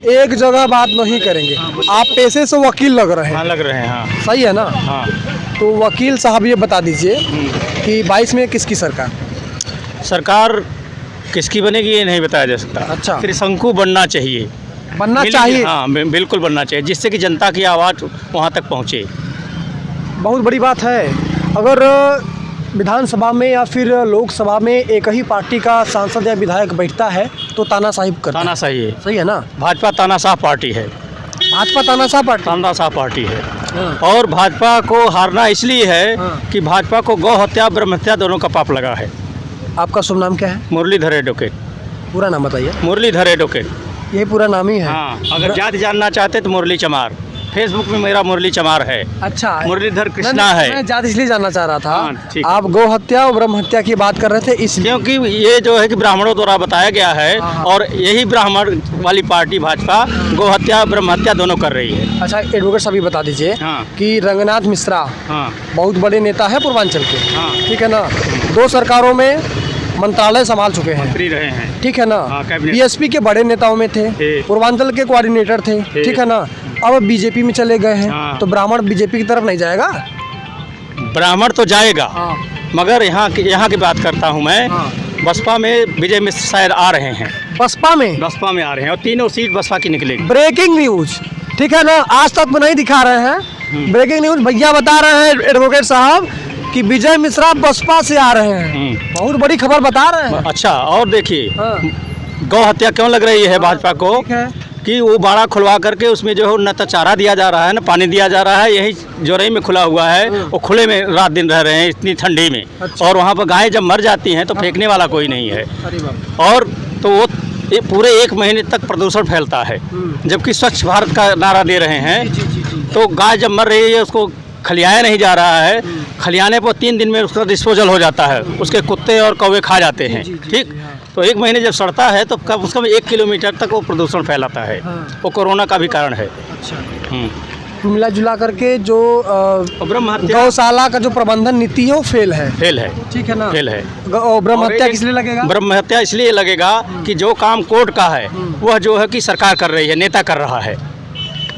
एक जगह बात नहीं करेंगे। आप पेशे से वकील लग रहे हैं। हाँ लग रहे हैं। हाँ सही है ना। हाँ। तो वकील साहब ये बता दीजिए कि 22 में किसकी सरकार? सरकार किसकी बनेगी ये नहीं बताया जा सकता। अच्छा। त्रिशंकु बनना चाहिए। बनना चाहिए। हाँ बिल्कुल बनना चाहिए, जिससे कि जनता की आवाज़ वहाँ तक पहुँचे। बहुत बड़ी बात है। अगर विधानसभा में या फिर लोकसभा में एक ही पार्टी का सांसद या विधायक बैठता है तो तानाशाही करता है। तानाशाही है। सही है ना। भाजपा तानाशाह पार्टी है। भाजपा तानाशाह पार्टी। तानाशाह पार्टी है। हाँ। और भाजपा को हारना इसलिए है हाँ। कि भाजपा को गौ हत्या ब्रह्म हत्या दोनों का पाप लगा है। आपका शुभ नाम क्या है? मुरलीधर एडवोकेट। पूरा नाम बताइए। मुरलीधर एडवोकेट। यही पूरा नाम ही है। हाँ, अगर जाति जानना चाहते तो मुरली चमार। फेसबुक में मेरा मुरली चमार है। अच्छा। मुरलीधर कृष्णा है। मैं जाति इसलिए जानना चाह रहा था। हाँ, ठीक है। आप गौ हत्या और ब्रह्म हत्या की बात कर रहे थे इसलिए। क्योंकि ये जो है कि ब्राह्मणों द्वारा बताया गया है हाँ। और यही ब्राह्मण वाली पार्टी भाजपा गौ हत्या ब्रह्म हत्या दोनों कर रही है। अच्छा, एडवोकेट साहब ये बता दीजिए हाँ। कि रंगनाथ मिश्रा हाँ बहुत बड़े नेता है पूर्वांचल के। हाँ। ठीक है ना। 2 सरकारों में मंत्रालय संभाल चुके हैं। फ्री रहे हैं। ठीक है ना। हाँ, कैबिनेट। बीएसपी के बड़े नेताओं में थे। पूर्वांचल के कोऑर्डिनेटर थे। ठीक है ना। अब बीजेपी में चले गए हैं। हाँ। तो ब्राह्मण बीजेपी की तरफ नहीं जाएगा? ब्राह्मण तो जाएगा। हाँ। मगर यहाँ की बात करता हूँ मैं। हाँ। बसपा में विजय मिश्र शायद आ रहे हैं। बसपा में? बसपा में आ रहे हैं और तीनों सीट बसपा की निकलेगी। Breaking news. ठीक है ना। आज तक में नहीं दिखा रहे हैं। ब्रेकिंग न्यूज भैया बता रहे हैं एडवोकेट साहब कि विजय मिश्रा बसपा से आ रहे हैं। बहुत बड़ी खबर बता रहे हैं। अच्छा, और देखिए हाँ। गौ हत्या क्यों लग रही है भाजपा को ठीक है। कि वो बाड़ा खुलवा करके उसमें जो है न तो चारा दिया जा रहा है न पानी दिया जा रहा है। यही जोरई में खुला हुआ है, वो खुले में रात दिन रह रहे हैं इतनी ठंडी में। अच्छा। और वहाँ पर गाय जब मर जाती हैं तो फेंकने वाला कोई नहीं है। अरे बाप। और तो वो ये पूरे 1 महीने तक प्रदूषण फैलता है, जबकि स्वच्छ भारत का नारा दे रहे हैं। तो गाय जब मर रही है उसको खलियाया नहीं जा रहा है। खलियाने पर 3 दिन में उसका डिस्पोजल हो जाता है, उसके कुत्ते और कौवे खा जाते हैं। ठीक। तो 1 महीने जब सड़ता है तो कब उसका 1 किलोमीटर तक वो प्रदूषण फैलाता है। वो कोरोना का भी कारण है। अच्छा। मिला जुला करके जो ब्रह्म हत्या गौशाला का जो प्रबंधन नीति है वो फेल है। फेल है। ठीक है ना। फेल है। ब्रह्म हत्या किस लिए लगेगा? ब्रह्म हत्या इसलिए लगेगा कि जो काम कोर्ट का है वह जो है कि सरकार कर रही है, नेता कर रहा है।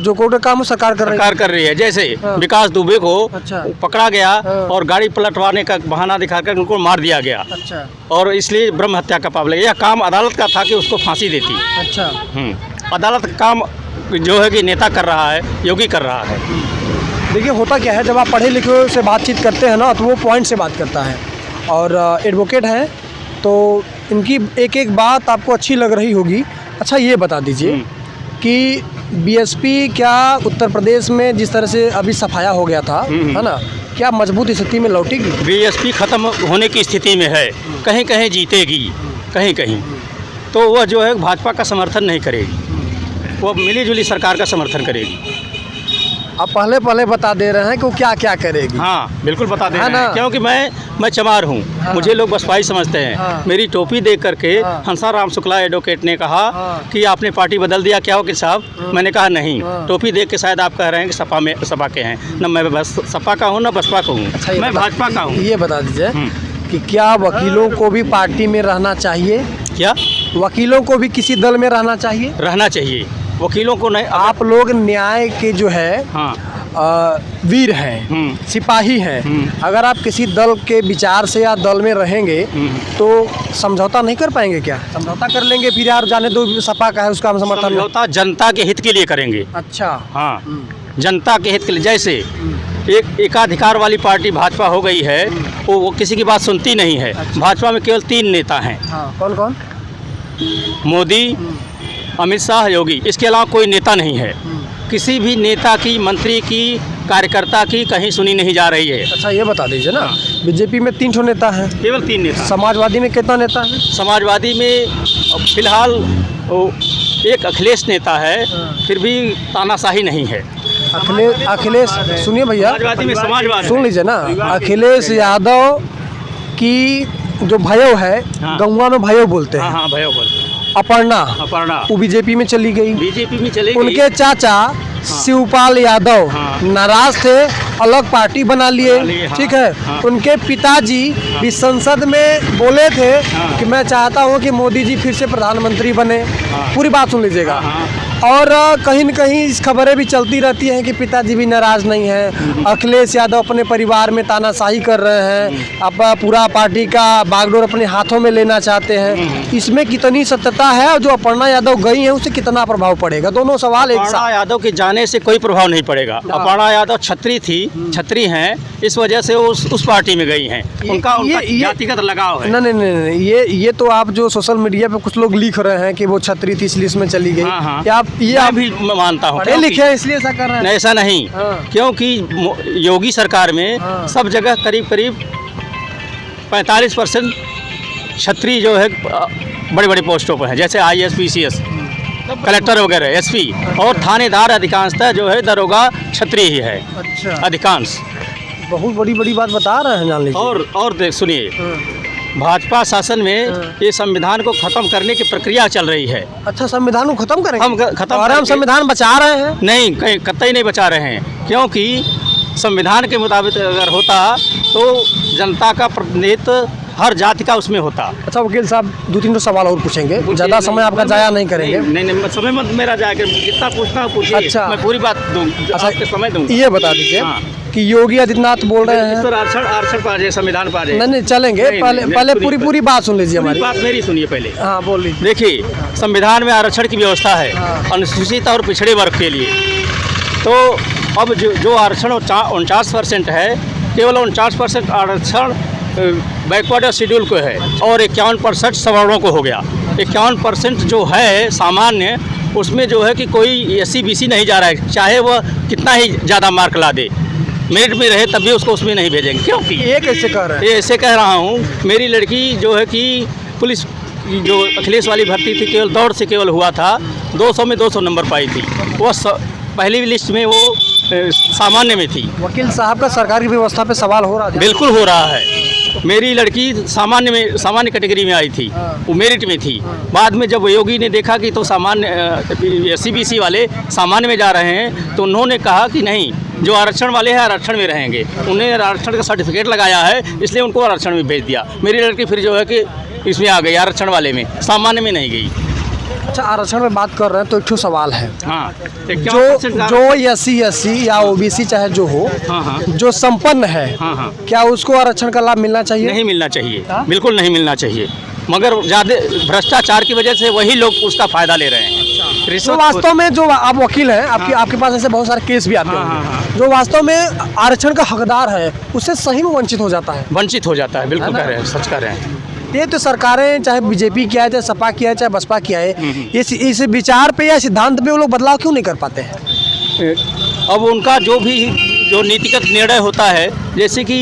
जो कोर्ट का काम सरकार कर रही है। जैसे हाँ। विकास दुबे को अच्छा। पकड़ा गया हाँ। और गाड़ी पलटवाने का बहाना दिखाकर उनको मार दिया गया। अच्छा। और इसलिए ब्रह्म हत्या का पाप लगे। यह काम अदालत का था कि उसको फांसी देती। अच्छा। अदालत का काम जो है कि नेता कर रहा है, योगी कर रहा है। देखिए होता क्या है, जब आप पढ़े लिखे से बातचीत करते हैं ना तो वो पॉइंट से बात करता है। और एडवोकेट हैं तो इनकी एक एक बात आपको अच्छी लग रही होगी। अच्छा, ये बता दीजिए कि बीएसपी क्या उत्तर प्रदेश में जिस तरह से अभी सफाया हो गया था, है ना, क्या मजबूत स्थिति में लौटेगी? बीएसपी खत्म होने की स्थिति में है। कहीं कहीं जीतेगी, कहीं कहीं। तो वह जो है भाजपा का समर्थन नहीं करेगी, वह मिलीजुली सरकार का समर्थन करेगी। आप पहले बता दे रहे हैं कि वो क्या क्या करेगी। हाँ बिल्कुल बता दे है रहे हैं, ना? क्योंकि मैं चमार हूँ। हाँ। मुझे लोग बसपाई समझते हैं। हाँ। मेरी टोपी देख करके हाँ। हंसाराम शुक्ला एडवोकेट ने कहा हाँ। कि आपने पार्टी बदल दिया क्या वकील साहब? मैंने कहा नहीं। हाँ। टोपी देख के शायद आप कह रहे हैं कि सपा के हैं। न मैं बस सपा का हूँ न बसपा का हूँ। अच्छा, मैं भाजपा का हूँ। ये बता दीजिए कि क्या वकीलों को भी पार्टी में रहना चाहिए? क्या वकीलों को भी किसी दल में रहना चाहिए? रहना चाहिए वकीलों को नहीं। आप लोग न्याय के जो है हाँ वीर हैं, सिपाही हैं। अगर आप किसी दल के विचार से या दल में रहेंगे तो समझौता नहीं कर पाएंगे क्या? समझौता कर लेंगे फिर यार जाने दो सपा का है उसका हम समर्थन। समझौता जनता के हित के लिए करेंगे। अच्छा। हाँ, जनता के हित के लिए। जैसे एक एकाधिकार वाली पार्टी भाजपा हो गई है, वो किसी की बात सुनती नहीं है। अच्छा। भाजपा में केवल 3 नेता हैं। हाँ, कौन कौन? मोदी, अमित शाह, योगी। इसके अलावा कोई नेता नहीं है। किसी भी नेता की, मंत्री की, कार्यकर्ता की कहीं सुनी नहीं जा रही है। अच्छा, ये बता दीजिए ना, बीजेपी में 3 नेता हैं। केवल 3 नेता। समाजवादी में कितना नेता है? समाजवादी में फिलहाल एक अखिलेश नेता है, फिर भी तानाशाही नहीं है। अखिलेश सुनिए भैया, समाजवादी में समाजवादी सुन लीजिए ना, अखिलेश यादव की जो भयो है, हाँ। गौवा में भयो बोलते हैं। हाँ भयो बोलते हैं। अपर्णा वो बीजेपी में चली गई। बीजेपी में चली गई। उनके चाचा शिवपाल यादव नाराज थे, अलग पार्टी बना लिए। हाँ। ठीक है। हाँ। उनके पिताजी भी संसद में बोले थे कि मैं चाहता हूं कि मोदी जी फिर से प्रधानमंत्री बने। पूरी बात सुन लीजिएगा। और कहीं न कहीं इस खबरें भी चलती रहती हैं कि पिताजी भी नाराज़ नहीं हैं, अखिलेश यादव अपने परिवार में तानाशाही कर रहे हैं, अब पूरा पार्टी का बागडोर अपने हाथों में लेना चाहते हैं। इसमें कितनी सत्यता है और जो अपर्णा यादव गई हैं उससे कितना प्रभाव पड़ेगा? दोनों सवाल एक अपर्णा साथ। यादव के जाने से कोई प्रभाव नहीं पड़ेगा। अपर्णा यादव छत्री हैं, इस वजह से वो उस पार्टी में गई हैं। उनका जातिगत लगाव है। नहीं, ये तो आप जो सोशल मीडिया पे कुछ लोग लिख रहे हैं कि वो छत्री थी इसलिए इसमें चली गई। हाँ। क्या आप भी मानता हूँ, पढ़े लिखे हैं इसलिए ऐसा कर रहे हैं? नहीं, ऐसा नहीं। हाँ। क्योंकि योगी सरकार में हाँ। सब जगह करीब 45% छत्री जो है बड़े बड़े पोस्टों पर हैं, जैसे IAS PCS कलेक्टर वगैरह SP, और थानेदार अधिकांशतः जो है दरोगा छत्री ही है। अच्छा, अधिकांश बहुत बड़ी बात बता रहे हैं, जान लीजिए। और देख सुनिए, हाँ। भाजपा शासन में हाँ। ये संविधान को खत्म करने की प्रक्रिया चल रही है। अच्छा, संविधान को खत्म करेंगे? हम खत्म और हम करके- संविधान बचा रहे हैं? नहीं, कतई नहीं बचा रहे हैं, क्योंकि संविधान के मुताबिक अगर होता तो जनता का प्रतिनिधित्व हर जाति का उसमें होता। अच्छा वकील साहब, 2-3 सवाल और पूछेंगे, ज़्यादा समय आपका जाया नहीं करेंगे। नहीं, समय मत मेरा जाएगा, जितना पूछना है पूछिए। अच्छा। मैं पूरी बात दूंगा, अच्छा, आपके समय दूंगा। ये बता दीजिए हाँ। कि योगी आदित्यनाथ बोल रहे हैं। सर, आरक्षण पा जाए, संविधान पा जाए। नहीं चलेंगे, नहीं, पहले नहीं, पहले सुनिए, पूरी बात सुन लीजिए पूरी हमारी। बात मेरी सुनिए पहले। हाँ, बोल लीजिए। देखिए, संविधान में आरक्षण की व्यवस्था है हाँ। अनुसूचित और पिछड़े वर्ग के लिए। तो अब जो आरक्षण 49% है, केवल 49% आरक्षण बैकवर्ड और शेड्यूल को है, और 51% सवर्णों को हो गया। 51% जो है सामान्य, उसमें जो है कि कोई SC BC नहीं जा रहा है, चाहे वह कितना ही ज़्यादा मार्क ला दे, मेरिट में रहे तब भी उसको उसमें नहीं भेजेंगे। क्योंकि ये कैसे कह रहे हैं? ये ऐसे कह रहा हूँ, मेरी लड़की जो है कि पुलिस जो अखिलेश वाली भर्ती थी, केवल दौड़ से केवल हुआ था, 200 में 200 नंबर पाई थी। वो पहली लिस्ट में वो सामान्य में थी। वकील साहब का सरकार की व्यवस्था पे सवाल हो रहा है? बिल्कुल हो रहा है। मेरी लड़की सामान्य कैटेगरी में आई थी, वो मेरिट में थी। बाद में जब योगी ने देखा कि तो सामान्य SC BC वाले सामान्य में जा रहे हैं, तो उन्होंने कहा कि नहीं, जो आरक्षण वाले हैं आरक्षण में रहेंगे। उन्हें आरक्षण का सर्टिफिकेट लगाया है, इसलिए उनको आरक्षण में भेज दिया। मेरी लड़की फिर जो है कि इसमें आ गई, आरक्षण वाले में, सामान्य में नहीं गई। अच्छा, आरक्षण में बात कर रहे हैं तो एक ठो सवाल है। हाँ, जो SC SC या OBC चाहे जो हो, हाँ, जो संपन्न है, हाँ, क्या उसको आरक्षण का लाभ मिलना चाहिए? नहीं मिलना चाहिए। हाँ? बिल्कुल नहीं मिलना चाहिए, मगर ज़्यादा भ्रष्टाचार की वजह से वही लोग उसका फायदा ले रहे हैं। तो रिश्वत वास्तव में जो आप वकील हैं, आपके पास ऐसे बहुत सारे केस भी आते हाँ, हैं, हाँ। जो वास्तव में आरक्षण का हकदार है उससे सही में वंचित हो जाता है। वंचित हो जाता है। बिल्कुल है ना? कह रहे हैं, सच कह रहे हैं। ये तो सरकारें, चाहे BJP की आए, चाहे सपा की आए, चाहे बसपा की आए, इस विचार पे या सिद्धांत पे वो लोग बदलाव क्यों नहीं कर पाते हैं? अब उनका जो नीतिगत निर्णय होता है, जैसे कि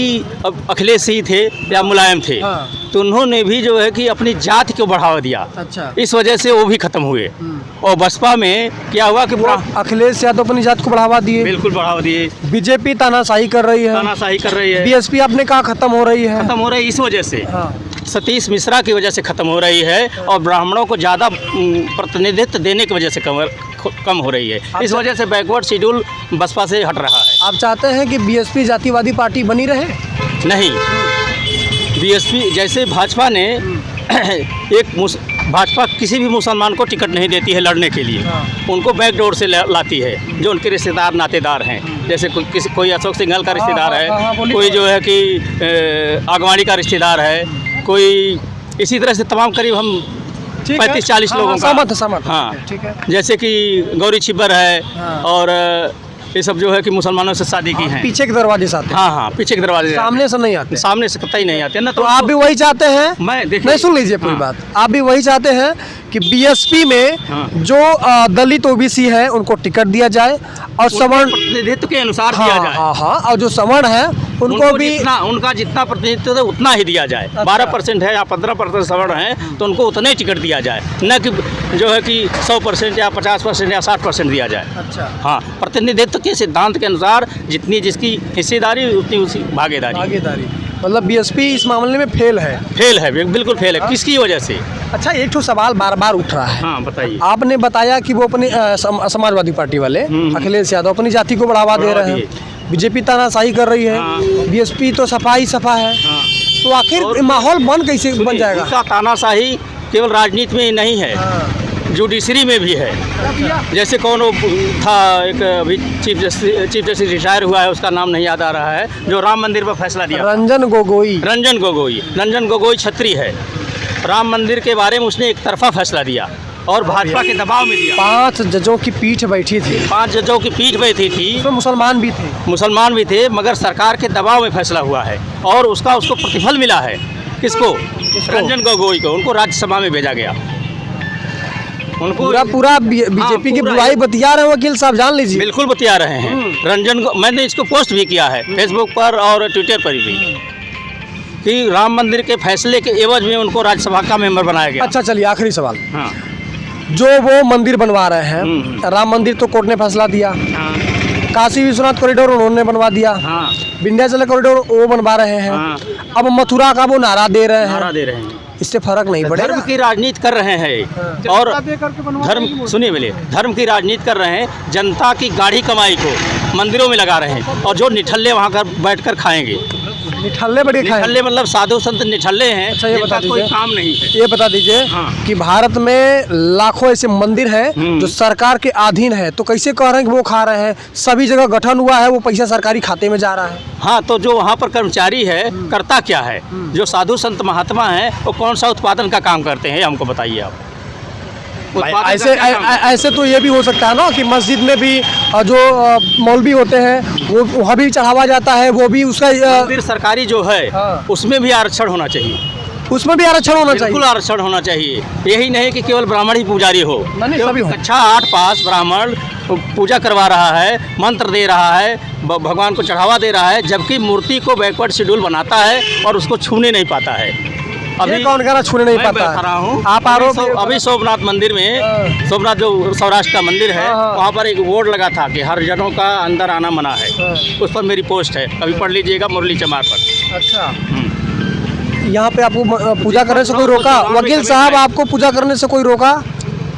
अब अखिलेश सिंह थे या मुलायम थे, हाँ। तो उन्होंने भी जो है कि अपनी जाति को बढ़ावा दिया। अच्छा। इस वजह से वो भी खत्म हुए। और बसपा में क्या हुआ कि अखिलेश यादव अपनी जात को बढ़ावा दिए, बिल्कुल बढ़ावा दिए। BJP तानाशाही कर रही है, तानाशाही कर रही है। BSP आपने कहा खत्म हो रही है। खत्म हो रही है इस वजह से, हाँ। सतीश मिश्रा की वजह से खत्म हो रही है, और ब्राह्मणों को ज़्यादा प्रतिनिधित्व देने की वजह से कम हो रही है। इस वजह से बैकवर्ड शेड्यूल बसपा से हट रहा है। आप चाहते हैं कि BSP जातिवादी पार्टी बनी रहे? नहीं, BSP जैसे भाजपा ने भाजपा किसी भी मुसलमान को टिकट नहीं देती है लड़ने के लिए। हाँ। उनको बैकडोर से लाती है, जो उनके रिश्तेदार नातेदार हैं। जैसे कोई अशोक सिंघल का रिश्तेदार हाँ, है, कोई जो है कि आगवानी का रिश्तेदार है, कोई इसी तरह से तमाम करीब हम 35-40 लोगों का। सहमत। हाँ, ठीक है। जैसे कि गौरी छिब्बर है, हाँ। और ये सब जो है कि मुसलमानों से शादी की हैं। पीछे के दरवाजे से आते हैं। हाँ, पीछे के दरवाजे से सामने से नहीं आते। सामने से कतई नहीं आते ना। तो आप भी वही चाहते हैं? मैं देखिए, नहीं, सुन लीजिए पूरी हाँ। बात। आप भी वही चाहते हैं कि BSP में हाँ। जो दलित OBC है उनको टिकट दिया जाए, और सवर्ण, प्रतिनिधित्व के अनुसार दिया जाए। हाँ, और जो सवर्ण है उनको भी उनका जितना प्रतिनिधित्व है उतना ही दिया जाए। 12% है या 15% सवर्ण है, तो उनको उतने ही टिकट दिया जाए, न कि जो है कि 100% या 50% या 60% दिया जाए। अच्छा, हाँ, प्रतिनिधित्व के सिद्धांत के अनुसार जितनी जिसकी हिस्सेदारी उतनी उसकी भागीदारी। मतलब BSP इस मामले में फेल है। फेल है, बिल्कुल फेल है। किसकी वजह से? अच्छा, एक ठो सवाल बार बार उठ रहा है। हाँ, बताइए। आपने बताया कि वो अपने समाजवादी पार्टी वाले अखिलेश यादव अपनी जाति को बढ़ावा दे रहे हैं, BJP तानाशाही कर रही है, हाँ। BSP तो सपा है। हाँ। तो आखिर माहौल कैसे बन जाएगा? उसका तानाशाही केवल राजनीति में ही नहीं है। जुडिशरी में भी है। जैसे कौन वो था एक अभी चीफ जस्टिस रिटायर हुआ है, उसका नाम नहीं याद आ रहा है, जो राम मंदिर पर फैसला दिया। रंजन गोगोई। रंजन गोगोई छत्री है। राम मंदिर के बारे में उसने एक तरफा फैसला दिया और भाजपा के दबाव में दिया। 5 जजों की पीठ बैठी थी। 5 जजों की पीठ बैठी थी। उसमें मुसलमान भी थे, मगर सरकार के दबाव में फैसला हुआ है और उसको प्रतिफल मिला है। किसको? रंजन गोगोई को। उनको राज्यसभा में भेजा गया। उनको पूरा बीजेपी की बुराई बतिया रहे हैं वकील साहब, जान लीजिए। बिल्कुल बतिया रहे हैं। मैंने इसको पोस्ट भी किया है फेसबुक पर और ट्विटर पर भी कि राम मंदिर के फैसले के एवज में उनको राज्यसभा का मेंबर बनाया गया। अच्छा चलिए, आखिरी सवाल। हाँ। जो वो मंदिर बनवा रहे हैं, राम मंदिर तो कोर्ट ने फैसला दिया। हाँ। काशी विश्वनाथ कॉरिडोर उन्होंने बनवा दिया। हाँ। विंध्याचल कॉरिडोर वो बनवा रहे हैं। हाँ। अब मथुरा का वो नारा दे रहे हैं। इससे फर्क नहीं पड़ेगा। धर्म की राजनीति कर रहे हैं और सुनिए मेरे, धर्म की राजनीति कर रहे हैं। जनता की गाढ़ी कमाई को मंदिरों में लगा रहे हैं और जो निठल्ले वहाँ कर बैठकर खाएंगे। निठल्ले मतलब साधु संत निठल्ले हैं। अच्छा, ये बता दीजिए, कोई काम नहीं है। ये बता दीजिए कि भारत में लाखों ऐसे मंदिर हैं जो सरकार के अधीन है, तो कैसे कह रहे हैं कि वो खा रहे हैं? सभी जगह गठन हुआ है, वो पैसा सरकारी खाते में जा रहा है। हाँ, तो जो वहाँ पर कर्मचारी है करता क्या है? जो साधु संत महात्मा हैं वो कौन सा उत्पादन का काम करते हैं, हमको बताइए आप। ऐसे तो ये भी हो सकता है ना कि मस्जिद में भी जो मौलवी होते हैं वो वहाँ भी चढ़ावा जाता है, वो भी उसका मंदिर सरकारी जो है उसमें भी आरक्षण होना चाहिए। उसमें भी आरक्षण होना चाहिए। बिल्कुल आरक्षण होना चाहिए। यही नहीं कि केवल ब्राह्मण ही पुजारी हो। सभी हो। कक्षा 8 पास ब्राह्मण पूजा करवा रहा है, मंत्र दे रहा है, भगवान को चढ़ावा दे रहा है, जबकि मूर्ति को बैकवर्ड शेड्यूल बनाता है और उसको छूने नहीं पाता है। अभी कौन कह रहा छूने नहीं पाता है? आप आरोप अभी सोमनाथ मंदिर में, सोमनाथ जो सौराष्ट्र का मंदिर है, वहाँ पर एक बोर्ड लगा था कि हर जनों का अंदर आना मना है। उस पर मेरी पोस्ट है, कभी पढ़ लीजिएगा, मुरली चमार पर। अच्छा, यहाँ पे आपको पूजा करने से कोई रोका? वकील साहब, आपको पूजा करने से कोई रोका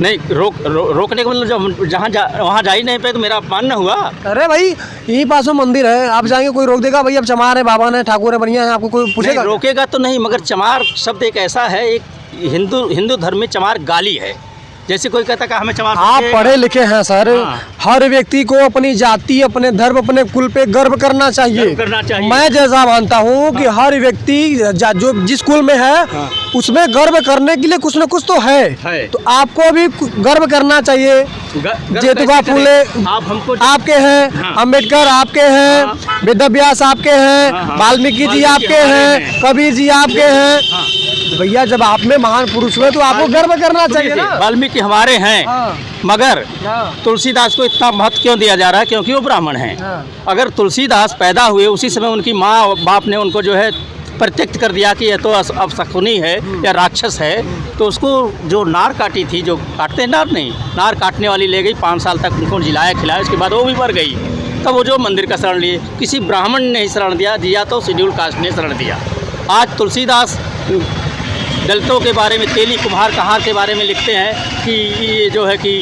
नहीं? रोकने का मतलब जब वहाँ जा ही नहीं पे तो मेरा अपमान न हुआ। अरे भाई, यही पास में मंदिर है, आप जाएंगे कोई रोक देगा? भाई अब चमार है, बाबा है, ठाकुर है, बढ़िया है, आपको कोई पूछेगा? रोकेगा तो नहीं, मगर चमार शब्द एक ऐसा है, एक हिंदू धर्म में चमार गाली है। जैसे कोई कहता कि हमें चमार। आप पढ़े लिखे हैं सर। हर व्यक्ति को अपनी जाति, अपने धर्म, अपने कुल पे गर्व करना चाहिए। मैं जैसा मानता हूँ कि हर व्यक्ति जो जिस कुल में है उसमें गर्व करने के लिए कुछ न कुछ तो है। तो आपको भी गर्व करना चाहिए। ज्योतिबा फूले आपके हैं, अम्बेडकर आपके हैं, वेदव्यास आपके हैं, वाल्मीकि जी आपके हैं, कबीर जी आपके हैं। भैया, जब आप में महान पुरुष हुए तो आपको गर्व करना चाहिए ना। वाल्मीकि हमारे हैं, मगर तुलसीदास को इतना महत्व क्यों दिया जा रहा है? क्योंकि वो ब्राह्मण हैं। अगर तुलसीदास पैदा हुए उसी समय उनकी माँ बाप ने उनको जो है प्रत्यक्त कर दिया कि यह तो अपशकुनी है या राक्षस है, तो उसको जो नार काटी थी, जो काटते हैं नार काटने वाली ले गई, 5 साल तक उनको जिलाया खिलाया, उसके बाद वो भी मर गई। तब वो जो मंदिर का शरण लिए, किसी ब्राह्मण ने शरण दिया तो शेड्यूल कास्ट ने शरण दिया। आज तुलसीदास दलितों के बारे में, तेली कुम्हार कहार के बारे में लिखते हैं कि ये जो है कि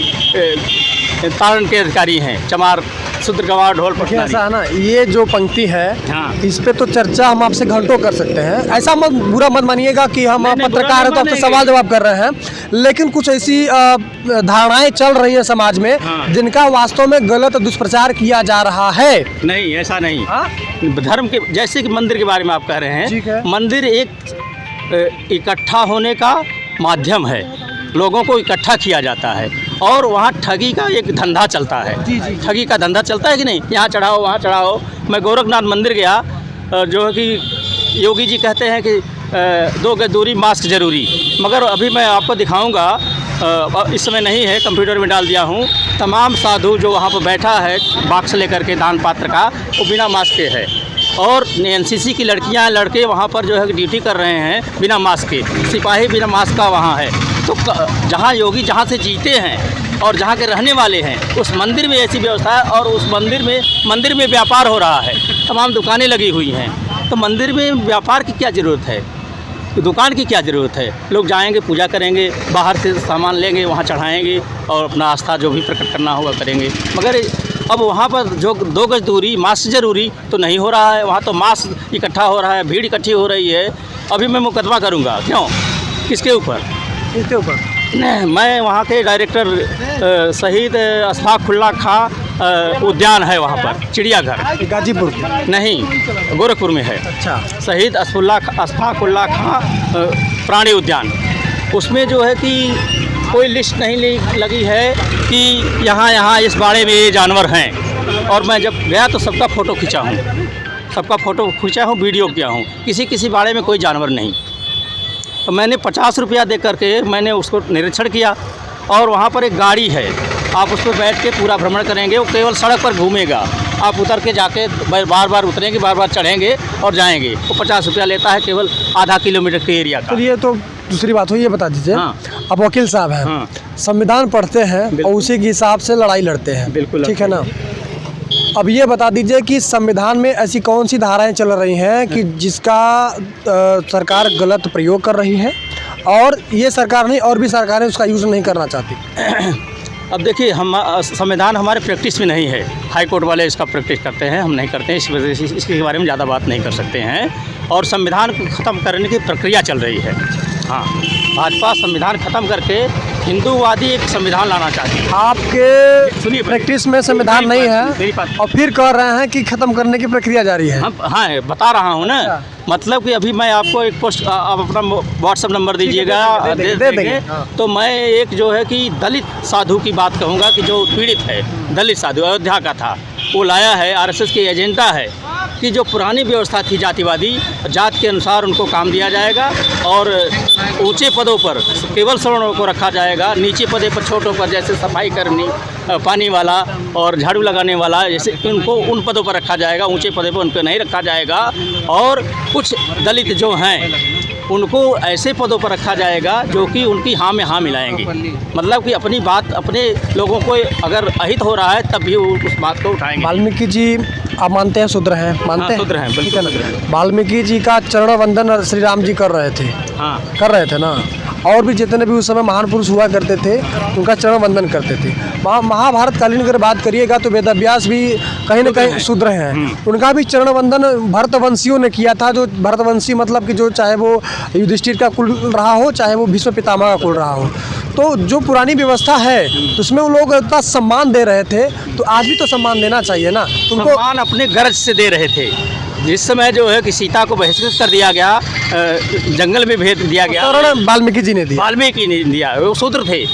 तारण के अधिकारी हैं, चमार शूद्र गंवार ढोल पटनारी। ऐसा है ना, ये जो पंक्ति है इस पे तो चर्चा हम आपसे घंटों कर सकते हैं। ऐसा बुरा मत मानिएगा कि हम पत्रकार हैं तो आपसे सवाल जवाब कर रहे हैं, लेकिन कुछ ऐसी धारणाएं चल रही हैं समाज में जिनका वास्तव में गलत दुष्प्रचार किया जा रहा है। नहीं, ऐसा नहीं। धर्म के, जैसे कि मंदिर के बारे में आप कह रहे हैं, मंदिर एक इकट्ठा होने का माध्यम है, लोगों को इकट्ठा किया जाता है और वहाँ ठगी का एक धंधा चलता है। ठगी का धंधा चलता है कि नहीं? यहाँ चढ़ाओ, वहाँ चढ़ाओ। मैं गोरखनाथ मंदिर गया, जो है कि योगी जी कहते हैं कि 2 गज दूरी, मास्क जरूरी, मगर अभी मैं आपको दिखाऊंगा, इस समय नहीं है, कंप्यूटर में डाल दिया हूँ। तमाम साधु जो वहाँ पर बैठा है बाक्स लेकर के दान पात्र का, वो बिना मास्क के है। और एनसीसी की लड़कियां लड़के वहाँ पर जो है ड्यूटी कर रहे हैं बिना मास्क के, सिपाही बिना मास्क का वहाँ है। तो जहाँ योगी जहाँ से जीते हैं और जहाँ के रहने वाले हैं, उस मंदिर में ऐसी व्यवस्था है और उस मंदिर में व्यापार हो रहा है, तमाम दुकानें लगी हुई हैं। तो मंदिर में व्यापार की क्या ज़रूरत है? दुकान की क्या ज़रूरत है? लोग जाएंगे, पूजा करेंगे, बाहर से सामान लेंगे, वहाँ चढ़ाएंगे और अपना आस्था जो भी प्रकट करना होगा करेंगे। मगर अब वहाँ पर जो 2 गज दूरी, मास्क जरूरी तो नहीं हो रहा है। वहाँ तो मास्क इकट्ठा हो रहा है, भीड़ इकट्ठी हो रही है। अभी मैं मुकदमा करूँगा। क्यों? किसके ऊपर? मैं वहाँ के डायरेक्टर शहीद अशफाकुल्लाह खां उद्यान है वहाँ पर, चिड़ियाघर। गाजीपुर नहीं, गोरखपुर में है। अच्छा। शहीद अशफाकुल्लाह खां प्राणी उद्यान। उसमें जो है कि कोई लिस्ट नहीं लगी है कि यहाँ इस बाड़े में ये जानवर हैं। और मैं जब गया तो सबका फ़ोटो खींचा हूँ, वीडियो किया हूँ। किसी बाड़े में कोई जानवर नहीं। तो मैंने 50 रुपया दे करके मैंने उसको निरीक्षण किया। और वहाँ पर एक गाड़ी है, आप उस पर बैठ के पूरा भ्रमण करेंगे। वो केवल सड़क पर घूमेगा, आप उतर के जाके बार बार उतरेंगे, बार बार चढ़ेंगे और जाएंगे। वो 50 रुपया लेता है केवल आधा किलोमीटर के एरिया का। चलिए, तो दूसरी बात हो, ये बता दीजिए। हाँ। आप वकील साहब हैं। हाँ। संविधान पढ़ते हैं और उसी के हिसाब से लड़ाई लड़ते हैं। बिल्कुल, ठीक है ना। अब ये बता दीजिए कि संविधान में ऐसी कौन सी धाराएं चल रही हैं कि जिसका सरकार गलत प्रयोग कर रही है, और ये सरकार नहीं और भी सरकारें उसका यूज़ नहीं करना चाहती। अब देखिए, हम संविधान हमारे प्रैक्टिस में नहीं है। हाई कोर्ट वाले इसका प्रैक्टिस करते हैं, हम नहीं करते हैं। इस वजह से इसके बारे में ज़्यादा बात नहीं कर सकते हैं। और संविधान को ख़त्म करने की प्रक्रिया चल रही है। हाँ, भाजपा संविधान ख़त्म करके हिंदूवादी एक संविधान लाना चाहती है। आपके सुनिए, प्रैक्टिस में संविधान नहीं है और फिर कह रहे हैं कि ख़त्म करने की प्रक्रिया जारी है। हाँ, बता रहा हूँ ना। मतलब कि अभी मैं आपको एक पोस्ट, आप अपना व्हाट्सएप नंबर दीजिएगा, दे देंगे। तो मैं एक जो है कि दलित साधु की बात कहूँगा कि जो पीड़ित है, दलित साधु अयोध्या का था, वो लाया है। आरएसएस की एजेंडा है कि जो पुरानी व्यवस्था थी जातिवादी, जात के अनुसार उनको काम दिया जाएगा और ऊंचे पदों पर केवल सवर्णों को रखा जाएगा, नीचे पदे पर छोटों पर जैसे सफाई कर्मी, पानी वाला और झाड़ू लगाने वाला, जैसे उनको उन पदों पर रखा जाएगा, ऊंचे पदों पर उनको नहीं रखा जाएगा। और कुछ दलित जो हैं उनको ऐसे पदों पर रखा जाएगा जो कि उनकी हाँ में हाँ मिलाएंगे। मतलब कि अपनी बात, अपने लोगों को अगर अहित हो रहा है तब भी वो उस बात को उठाएंगे। वाल्मीकि जी आप मानते हैं शूद्र हैं? मानते हैं? शूद्र हैं, बिल्कुल। वाल्मीकि जी का चरण वंदन श्री राम जी कर रहे थे। हाँ, कर रहे थे ना। और भी जितने भी उस समय महान पुरुष हुआ करते थे उनका चरण वंदन करते थे। महाभारत कालीन अगर बात करिएगा तो वेदव्यास भी कहीं न कहीं शूद्र हैं। उनका भी चरण वंदन भरतवंशियों ने किया था। जो भरतवंशी मतलब कि जो चाहे वो युधिष्ठिर का कुल रहा हो, चाहे वो भीष्म पितामह का कुल रहा हो, तो जो पुरानी व्यवस्था है उसमें वो लोग इतना सम्मान दे रहे थे, तो आज भी तो सम्मान देना चाहिए ना उनको। सम्मान अपने गर्ज से दे रहे थे। जिस समय जो है कि सीता को बहिष्कृत कर दिया गया, जंगल में भेज दिया गया, वाल्मीकि जी ने दिया। वाल्मीकि ने दिया, वो शूद्र थे।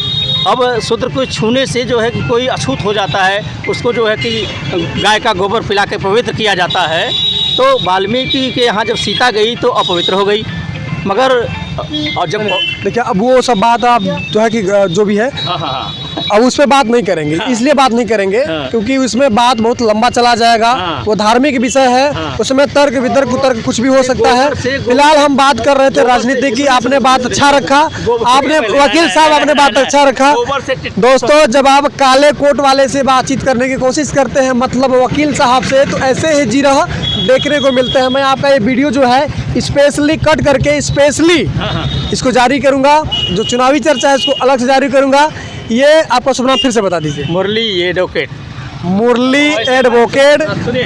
अब शूद्र को छूने से जो है कि कोई अछूत हो जाता है, उसको जो है कि गाय का गोबर पिला के पवित्र किया जाता है। तो वाल्मीकि के यहाँ जब सीता गई तो अपवित्र हो गई। मगर और जब देखिए, अब वो सब बात आप जो है कि जो भी है, अब उस पर बात नहीं करेंगे। इसलिए बात नहीं करेंगे क्योंकि उसमें बात बहुत लंबा चला जाएगा। वो धार्मिक विषय है, उसमें तर्क वितर्क कुतर्क कुछ भी हो सकता है। फिलहाल हम बात कर रहे थे राजनीति की। आपने बात अच्छा रखा, आपने वकील साहब आपने बात अच्छा रखा। दोस्तों, जब आप काले कोट वाले से बातचीत करने की कोशिश करते हैं, मतलब वकील साहब से, तो ऐसे ही जीरा देखने को मिलते हैं। मैं आपका ये वीडियो जो है स्पेशली कट करके स्पेशली इसको जारी करूंगा। जो चुनावी चर्चा है इसको अलग से जारी करूंगा। ये आपका शुभ नाम फिर से बता दीजिए। मुरली एडवोकेट। मुरली एडवोकेट। सुनिए,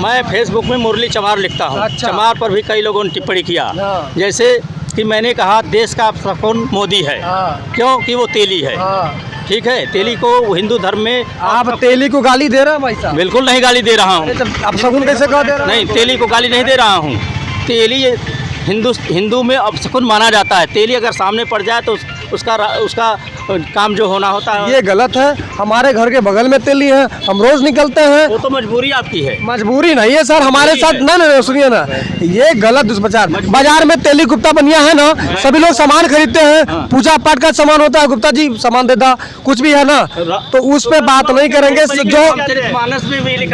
मैं फेसबुक में मुरली चमार लिखता हूँ। अच्छा। चमार पर भी कई लोगों ने टिप्पणी किया। हाँ। जैसे कि मैंने कहा देश का सपून मोदी है। हाँ। क्यों कि वो तेली है। हाँ। ठीक है, तेली को हिंदू धर्म में आप तेली को गाली दे रहे हैं भाई साहब? बिल्कुल नहीं गाली दे रहा हूँ। आप शगुन कैसे कह दे रहे हैं? नहीं, तेली को गाली नहीं दे रहा हूँ। तेली हिंदू में अपशकुन माना जाता है। तेली अगर सामने पड़ जाए तो उसका काम जो होना होता है। ये गलत है। हमारे घर के बगल में तेली है, हम रोज निकलते हैं। वो तो मजबूरी आपकी है। मजबूरी नहीं है सर, हमारे साथ ना सुनिए ना, ये गलत दुष्प्रचार। बाजार में तेली गुप्ता बनिया है ना, सभी लोग सामान खरीदते हैं, पूजा पाठ का सामान होता है, गुप्ता जी सामान देता, कुछ भी है ना, तो उस पे बात नहीं करेंगे।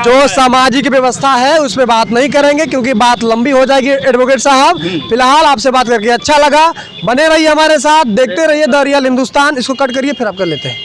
जो सामाजिक व्यवस्था है उस पे बात नहीं करेंगे क्योंकि बात लंबी हो जाएगी। एडवोकेट साहब, फिलहाल आपसे बात करके अच्छा लगा। बने रहिए हमारे साथ, देखते रहिए द रियल हिंदुस्तान। इसको कट करिए फिर आप कर लेते हैं।